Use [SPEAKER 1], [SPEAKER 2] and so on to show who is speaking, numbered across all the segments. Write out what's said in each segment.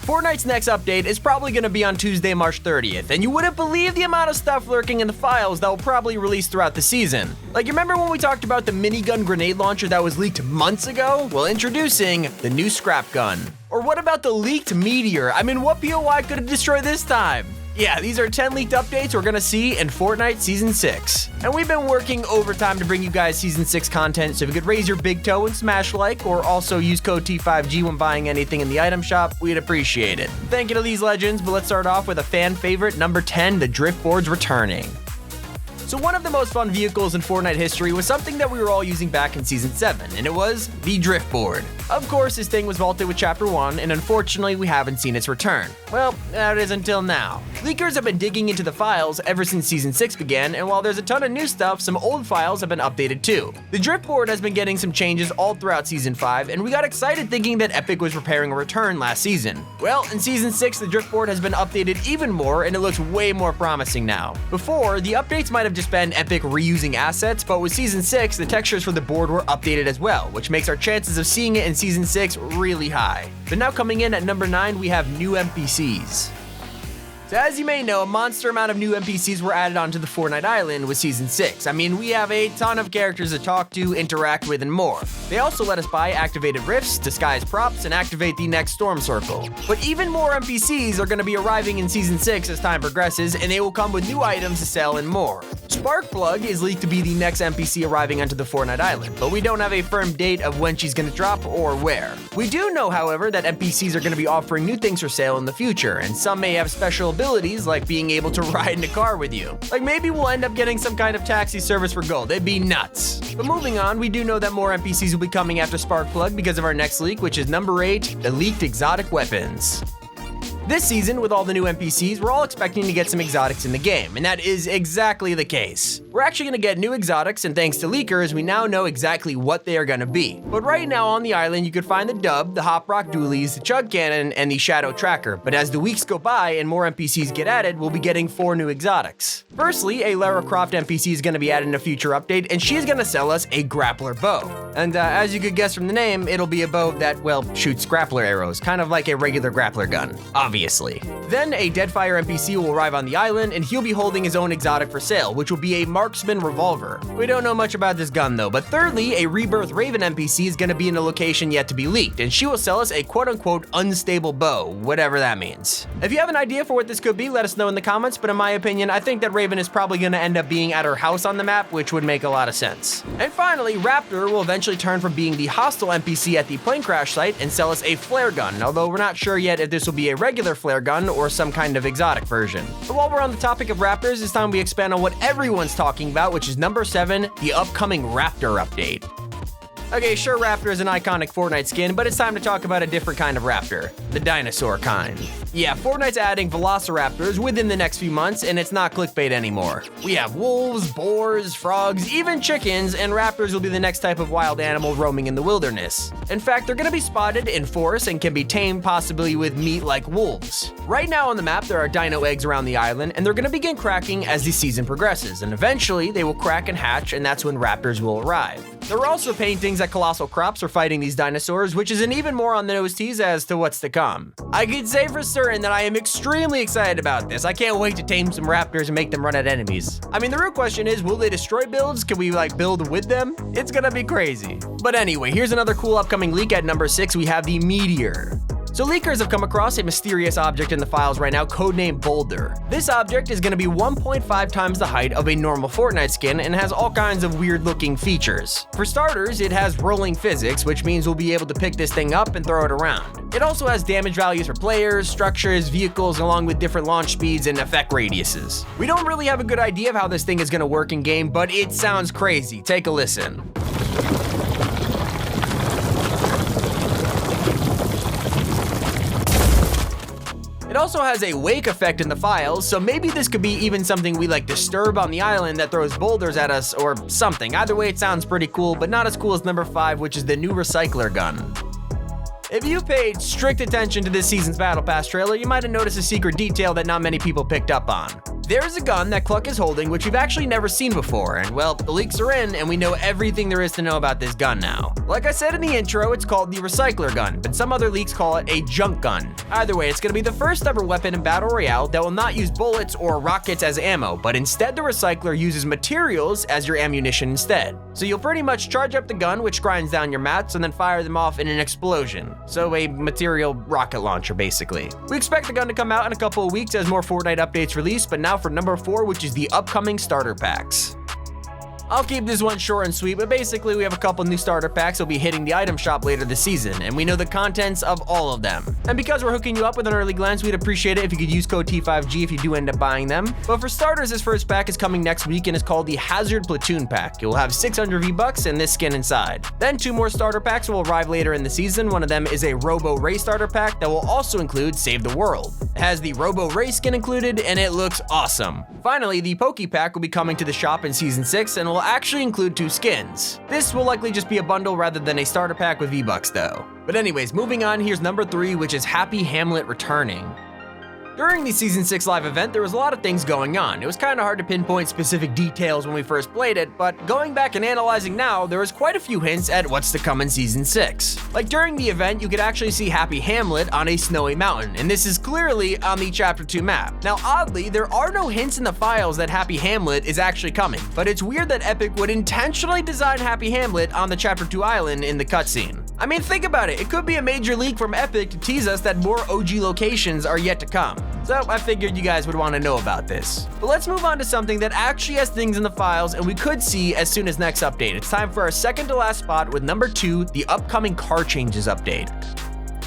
[SPEAKER 1] Fortnite's next update is probably going to be on Tuesday, March 30th, and you wouldn't believe the amount of stuff lurking in the files that will probably release throughout the season. Like, you remember when we talked about the minigun grenade launcher that was leaked months ago? Well, introducing the new scrap gun. Or what about the leaked Meteor? I mean, what POI could it destroy this time? Yeah, these are 10 leaked updates we're gonna see in Fortnite Season 6. And we've been working overtime to bring you guys Season 6 content, so if you could raise your big toe and smash like, or also use code T5G when buying anything in the item shop, we'd appreciate it. Thank you to these legends, but let's start off with a fan favorite, number 10, the drift board's returning. So one of the most fun vehicles in Fortnite history was something that we were all using back in Season 7, and it was the drift board. Of course, this thing was vaulted with Chapter 1, and unfortunately, we haven't seen its return. Well, that is until now. Leakers have been digging into the files ever since Season 6 began, and while there's a ton of new stuff, some old files have been updated too. The drift board has been getting some changes all throughout Season 5, and we got excited thinking that Epic was preparing a return last season. Well, in Season 6, the drift board has been updated even more, and it looks way more promising now. Before, the updates might have just been Epic reusing assets, but with Season 6, the textures for the board were updated as well, which makes our chances of seeing it in Season 6 really high. But now coming in at number 9, we have new NPCs. So as you may know, a monster amount of new NPCs were added onto the Fortnite Island with Season 6. I mean, we have a ton of characters to talk to, interact with, and more. They also let us buy activated rifts, disguise props, and activate the next storm circle. But even more NPCs are going to be arriving in Season 6 as time progresses, and they will come with new items to sell and more. Sparkplug is leaked to be the next NPC arriving onto the Fortnite Island, but we don't have a firm date of when she's going to drop or where. We do know, however, that NPCs are going to be offering new things for sale in the future, and some may have special abilities like being able to ride in a car with you. Like maybe we'll end up getting some kind of taxi service for gold. It'd be nuts. But moving on, we do know that more NPCs will be coming after Sparkplug because of our next leak, which is number 8, the leaked exotic weapons. This season, with all the new NPCs, we're all expecting to get some exotics in the game, and that is exactly the case. We're actually going to get new exotics, and thanks to leakers, we now know exactly what they are going to be. But right now on the island, you could find the Dub, the Hop Rock Dualies, the Chug Cannon, and the Shadow Tracker. But as the weeks go by and more NPCs get added, we'll be getting 4 new exotics. Firstly, a Lara Croft NPC is going to be added in a future update, and she's going to sell us a grappler bow. And as you could guess from the name, it'll be a bow that, well, shoots grappler arrows, kind of like a regular grappler gun, obviously. Then a Deadfire NPC will arrive on the island, and he'll be holding his own exotic for sale, which will be a marksman revolver. We don't know much about this gun though, but thirdly, a Rebirth Raven NPC is going to be in a location yet to be leaked, and she will sell us a quote-unquote unstable bow, whatever that means. If you have an idea for what this could be, let us know in the comments, but in my opinion, I think that Raven is probably going to end up being at her house on the map, which would make a lot of sense. And finally, Raptor will eventually turn from being the hostile NPC at the plane crash site and sell us a flare gun, although we're not sure yet if this will be a regular flare gun or some kind of exotic version. But while we're on the topic of Raptors, it's time we expand on what everyone's talking about, which is number 7, the upcoming Raptor update. Okay, sure, Raptor is an iconic Fortnite skin, but it's time to talk about a different kind of Raptor, the dinosaur kind. Yeah, Fortnite's adding Velociraptors within the next few months, and it's not clickbait anymore. We have wolves, boars, frogs, even chickens, and Raptors will be the next type of wild animal roaming in the wilderness. In fact, they're gonna be spotted in forests and can be tamed possibly with meat like wolves. Right now on the map, there are dino eggs around the island, and they're gonna begin cracking as the season progresses, and eventually they will crack and hatch, and that's when Raptors will arrive. There are also paintings that colossal crops are fighting these dinosaurs, which is an even more on the nose tease as to what's to come. I can say for certain that I am extremely excited about this. I can't wait to tame some raptors and make them run at enemies. I mean, the real question is, will they destroy builds? Can we build with them? It's gonna be crazy. But anyway, here's another cool upcoming leak at number 6. We have the Meteor. So leakers have come across a mysterious object in the files right now, codenamed Boulder. This object is going to be 1.5 times the height of a normal Fortnite skin and has all kinds of weird looking features. For starters, it has rolling physics, which means we'll be able to pick this thing up and throw it around. It also has damage values for players, structures, vehicles, along with different launch speeds and effect radiuses. We don't really have a good idea of how this thing is going to work in game, but it sounds crazy. Take a listen. It also has a wake effect in the files, so maybe this could be even something we disturb on the island that throws boulders at us or something. Either way, it sounds pretty cool, but not as cool as number 5, which is the new recycler gun. If you paid strict attention to this season's Battle Pass trailer, you might have noticed a secret detail that not many people picked up on. There's a gun that Cluck is holding which we've actually never seen before, and well, the leaks are in and we know everything there is to know about this gun now. Like I said in the intro, it's called the Recycler gun, but some other leaks call it a junk gun. Either way, it's going to be the first ever weapon in Battle Royale that will not use bullets or rockets as ammo, but instead the Recycler uses materials as your ammunition instead. So you'll pretty much charge up the gun, which grinds down your mats, and then fire them off in an explosion. So a material rocket launcher basically. We expect the gun to come out in a couple of weeks as more Fortnite updates release, but now for number 4, which is the upcoming starter packs. I'll keep this one short and sweet, but basically we have a couple new starter packs that'll be hitting the item shop later this season, and we know the contents of all of them. And because we're hooking you up with an early glance, we'd appreciate it if you could use code T5G if you do end up buying them. But for starters, this first pack is coming next week and is called the Hazard Platoon Pack. It will have 600 V-Bucks and this skin inside. Then 2 more starter packs will arrive later in the season. One of them is a Robo Ray starter pack that will also include Save the World. It has the Robo Ray skin included and it looks awesome. Finally, the Poke Pack will be coming to the shop in Season 6 and will actually include 2 skins. This will likely just be a bundle rather than a starter pack with V-Bucks though. But anyways, moving on, here's number 3, which is Happy Hamlet returning. During the Season 6 live event, there was a lot of things going on. It was kind of hard to pinpoint specific details when we first played it, but going back and analyzing now, there was quite a few hints at what's to come in Season 6. Like during the event, you could actually see Happy Hamlet on a snowy mountain, and this is clearly on the Chapter 2 map. Now oddly, there are no hints in the files that Happy Hamlet is actually coming, but it's weird that Epic would intentionally design Happy Hamlet on the Chapter 2 island in the cutscene. I mean, think about it, it could be a major leak from Epic to tease us that more OG locations are yet to come. So I figured you guys would want to know about this. But let's move on to something that actually has things in the files and we could see as soon as next update. It's time for our second to last spot with number 2, the upcoming car changes update.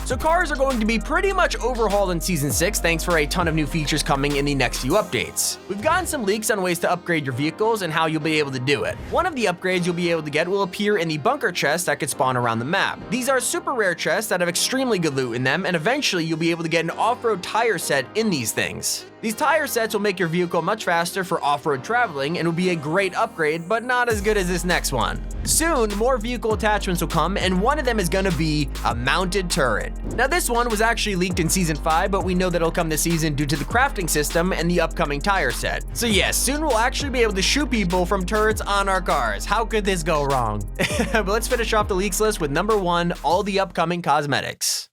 [SPEAKER 1] So cars are going to be pretty much overhauled in Season 6 thanks for a ton of new features coming in the next few updates. We've gotten some leaks on ways to upgrade your vehicles and how you'll be able to do it. One of the upgrades you'll be able to get will appear in the bunker chests that could spawn around the map. These are super rare chests that have extremely good loot in them, and eventually you'll be able to get an off-road tire set in these things. These tire sets will make your vehicle much faster for off-road traveling and will be a great upgrade, but not as good as this next one. Soon, more vehicle attachments will come, and one of them is gonna be a mounted turret. Now this one was actually leaked in Season 5, but we know that it'll come this season due to the crafting system and the upcoming tire set. So yes, soon we'll actually be able to shoot people from turrets on our cars. How could this go wrong? But let's finish off the leaks list with number 1, all the upcoming cosmetics.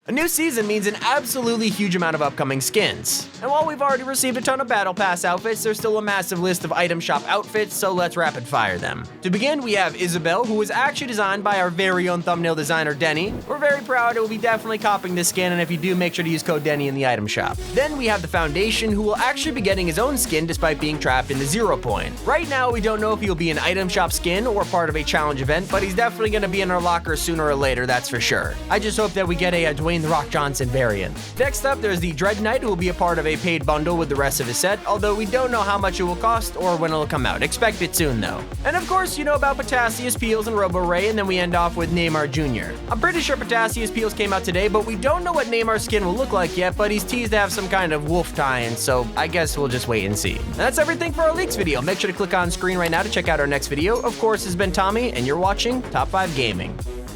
[SPEAKER 1] A new season means an absolutely huge amount of upcoming skins. And while we've already received a ton of Battle Pass outfits, there's still a massive list of item shop outfits, so let's rapid fire them. To begin, we have Isabel, who was actually designed by our very own thumbnail designer, Denny. We're very proud and we'll be definitely copying this skin, and if you do, make sure to use code Denny in the item shop. Then we have the Foundation, who will actually be getting his own skin despite being trapped in the 0 point. Right now, we don't know if he'll be an item shop skin or part of a challenge event, but he's definitely gonna be in our locker sooner or later, that's for sure. I just hope that we get a Dwayne The Rock Johnson variant. Next up, there's the Dread Knight, who will be a part of a paid bundle with the rest of his set, although we don't know how much it will cost or when it'll come out. Expect it soon though. And of course, you know about Potassius, Peels, and Robo Ray, and then we end off with Neymar Jr. I'm pretty sure Potassius Peels came out today, but we don't know what Neymar's skin will look like yet, but he's teased to have some kind of wolf tie-in, so I guess we'll just wait and see. And that's everything for our leaks video. Make sure to click on screen right now to check out our next video. Of course, it's been Tommy, and you're watching Top 5 Gaming.